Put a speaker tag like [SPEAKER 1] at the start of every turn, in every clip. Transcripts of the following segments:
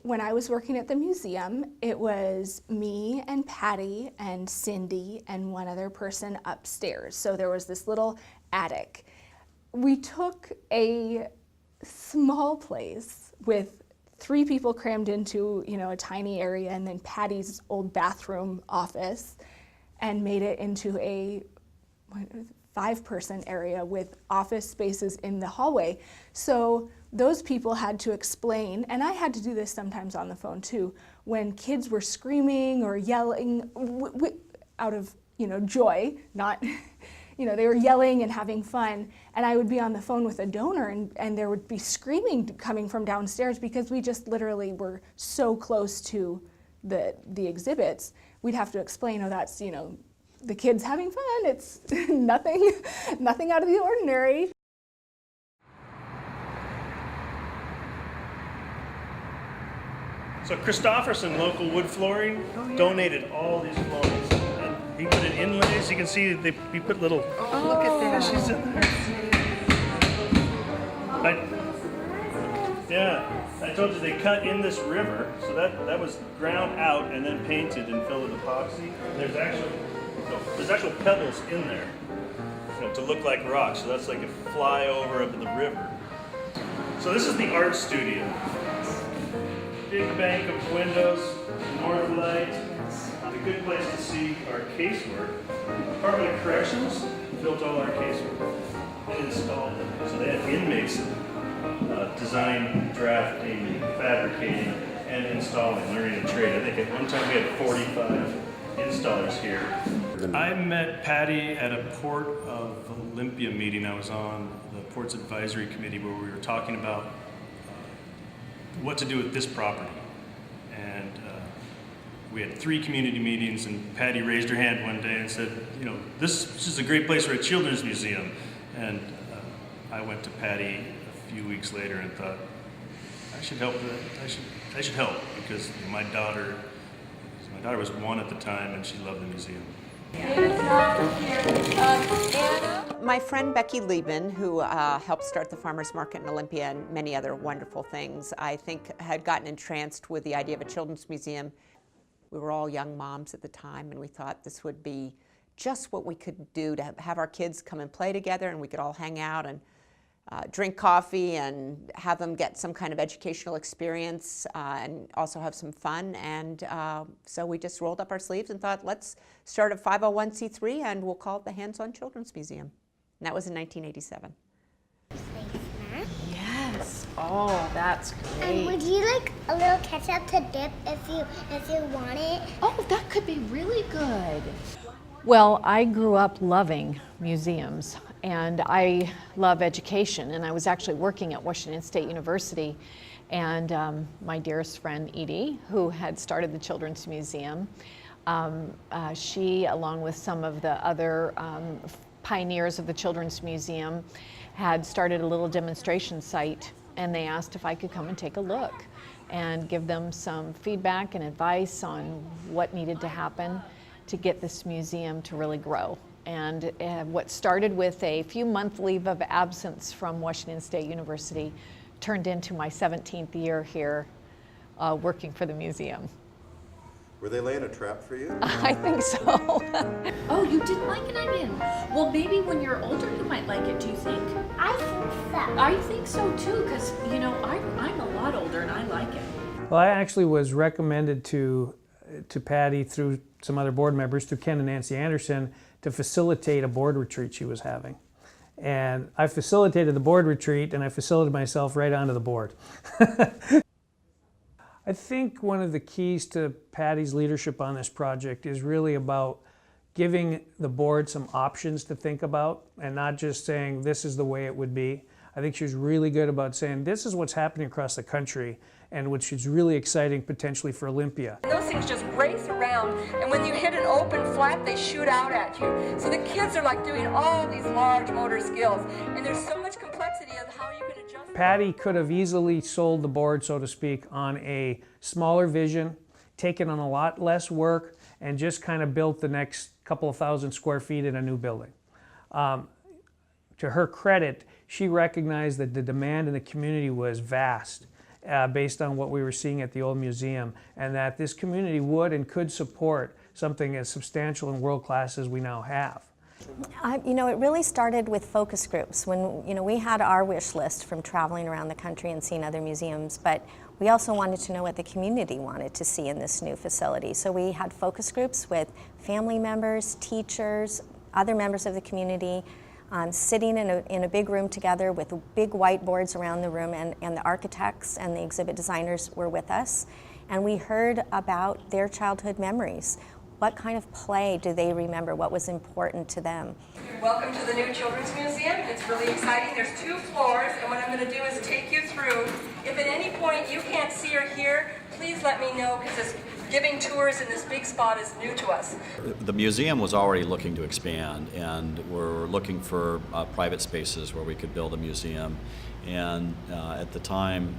[SPEAKER 1] when I was working at the museum, it was me and Patty and Cindy and one other person upstairs. So there was this little attic. We took a small place with 3 people crammed into, a tiny area, and then Patty's old bathroom office, and made it into a 5-person area with office spaces in the hallway. So those people had to explain, and I had to do this sometimes on the phone too, when kids were screaming or yelling out of, joy, not, they were yelling and having fun, and I would be on the phone with a donor, and there would be screaming coming from downstairs because we just literally were so close to the exhibits. We'd have to explain, oh, that's, the kids having fun. It's nothing out of the ordinary.
[SPEAKER 2] So Christofferson Local Wood Flooring donated all these floors. And he put in inlays. You can see he put little.
[SPEAKER 3] Oh, look at that.
[SPEAKER 2] She's in there. I told you they cut in this river, so that was ground out and then painted and filled with epoxy. There's actual pebbles in there, to look like rocks. So that's like a flyover of the river. So this is the art studio. Big bank of windows, north light. A good place to see our casework. Department of Corrections built all our casework and installed it. So they had inmates design, drafting, fabricating, and installing, learning a trade. I think at one time we had 45 installers here. I met Patty at a Port of Olympia meeting I was on, the Ports Advisory Committee, where we were talking about what to do with this property. And we had 3 community meetings, and Patty raised her hand one day and said, this is a great place for a children's museum. And I went to Patty a few weeks later and thought, I should help. I should help, because my daughter was 1 at the time, and she loved the museum.
[SPEAKER 3] My friend Becky Lieben, who helped start the Farmers Market in Olympia and many other wonderful things, I think had gotten entranced with the idea of a children's museum. We were all young moms at the time, and we thought this would be just what we could do to have our kids come and play together, and we could all hang out and drink coffee and have them get some kind of educational experience and also have some fun. And so we just rolled up our sleeves and thought, let's start a 501c3 and we'll call it the Hands-On Children's Museum. And that was in 1987.
[SPEAKER 4] Yes. Oh, that's great.
[SPEAKER 5] And would you like a little ketchup to dip if you want it?
[SPEAKER 4] Oh, that could be really good. Well, I grew up loving museums, and I love education, and I was actually working at Washington State University, and my dearest friend Edie, who had started the Children's Museum, she, along with some of the other pioneers of the Children's Museum, had started a little demonstration site, and they asked if I could come and take a look and give them some feedback and advice on what needed to happen to get this museum to really grow. And what started with a few month leave of absence from Washington State University turned into my 17th year here working for the museum.
[SPEAKER 6] Were they laying a trap for you?
[SPEAKER 4] I think so.
[SPEAKER 7] Oh, you didn't like it? I didn't. Well, maybe when you're older you might like it, do you think?
[SPEAKER 5] I think so.
[SPEAKER 7] I think so too, because, I'm a lot older and I like it.
[SPEAKER 8] Well, I actually was recommended to Patty through some other board members, through Ken and Nancy Anderson, to facilitate a board retreat she was having. And I facilitated the board retreat, and I facilitated myself right onto the board. I think one of the keys to Patty's leadership on this project is really about giving the board some options to think about, and not just saying this is the way it would be. I think she was really good about saying this is what's happening across the country, and which is really exciting potentially for Olympia.
[SPEAKER 9] Those things just race around, and when you hit an open flap, they shoot out at you. So the kids are like doing all these large motor skills, and there's so much complexity of how you can adjust.
[SPEAKER 8] Patty could have easily sold the board, so to speak, on a smaller vision, taken on a lot less work, and just kind of built the next couple of thousand square feet in a new building. To her credit, she recognized that the demand in the community was vast, based on what we were seeing at the old museum, and that this community would and could support something as substantial and world-class as we now have.
[SPEAKER 10] You know, it really started with focus groups when, you know, we had our wish list from traveling around the country and seeing other museums, but we also wanted to know what the community wanted to see in this new facility. So we had focus groups with family members, teachers, other members of the community, sitting in a big room together with big whiteboards around the room, and the architects and the exhibit designers were with us. And we heard about their childhood memories. What kind of play do they remember? What was important to them?
[SPEAKER 9] Welcome to the new Children's Museum. It's really exciting. There's 2 floors, and what I'm going to do is take you through. If at any point you can't see or hear, please let me know, because giving tours in this big spot is new to us.
[SPEAKER 11] The museum was already looking to expand, and we're looking for private spaces where we could build a museum. And at the time,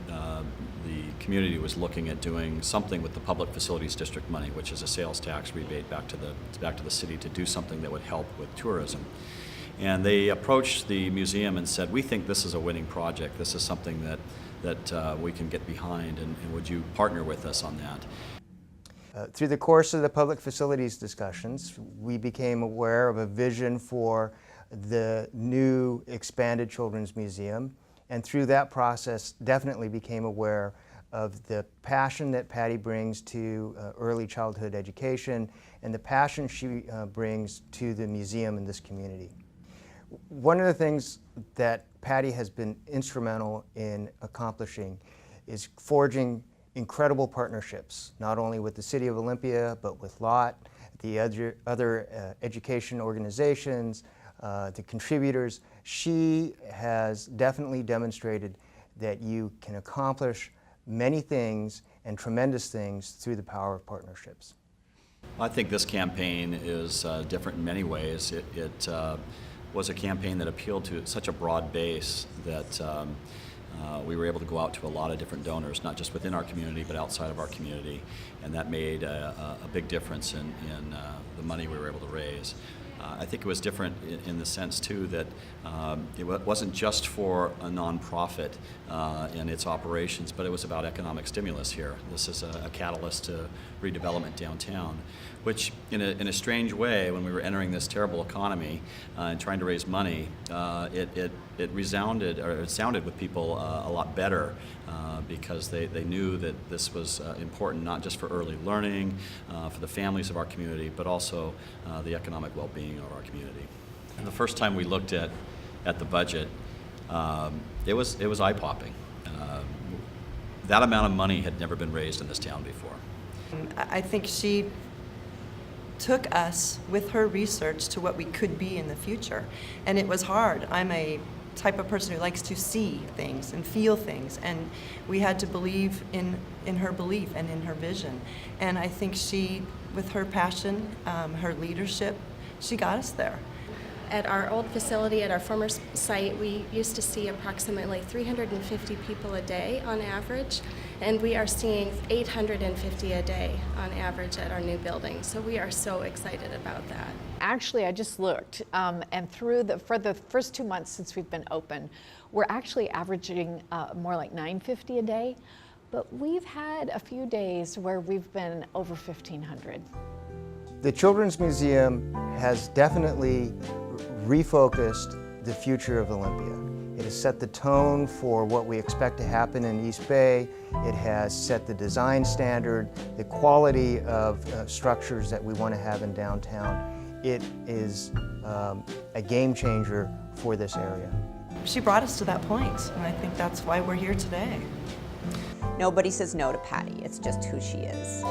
[SPEAKER 11] the community was looking at doing something with the Public Facilities District money, which is a sales tax rebate back to the city, to do something that would help with tourism. And they approached the museum and said, "We think this is a winning project. This is something that we can get behind, and would you partner with us on that?"
[SPEAKER 12] Through the course of the public facilities discussions, we became aware of a vision for the new expanded Children's Museum, and through that process definitely became aware of the passion that Patty brings to early childhood education and the passion she brings to the museum and this community. One of the things that Patty has been instrumental in accomplishing is forging incredible partnerships, not only with the City of Olympia, but with LOT, the other education organizations, the contributors. She has definitely demonstrated that you can accomplish many things and tremendous things through the power of partnerships.
[SPEAKER 11] I think this campaign is different in many ways. It was a campaign that appealed to such a broad base that we were able to go out to a lot of different donors, not just within our community, but outside of our community, and that made a big difference in the money we were able to raise. I think it was different in the sense, too, that it wasn't just for a nonprofit in its operations, but it was about economic stimulus here. This is a catalyst to redevelopment downtown, which in a strange way, when we were entering this terrible economy and trying to raise money, it resounded, or it sounded with people a lot better because they knew that this was important not just for early learning, for the families of our community, but also the economic well-being of our community. And the first time we looked at the budget, it was eye-popping. That amount of money had never been raised in this town before.
[SPEAKER 13] I think she took us with her research to what we could be in the future, and it was hard. I'm a type of person who likes to see things and feel things, and we had to believe in her belief and in her vision. And I think she, with her passion, her leadership, she got us there.
[SPEAKER 14] At our old facility, at our former site, we used to see approximately 350 people a day on average, and we are seeing 850 a day on average at our new building. So we are so excited about that.
[SPEAKER 4] Actually, I just looked, and for the first 2 months since we've been open, we're actually averaging more like 950 a day, but we've had a few days where we've been over 1,500.
[SPEAKER 12] The Children's Museum has definitely refocused the future of Olympia. It has set the tone for what we expect to happen in East Bay. It has set the design standard, the quality of structures that we want to have in downtown. It is a game changer for this area.
[SPEAKER 13] She brought us to that point, and I think that's why we're here today.
[SPEAKER 3] Nobody says no to Patty. It's just who she is.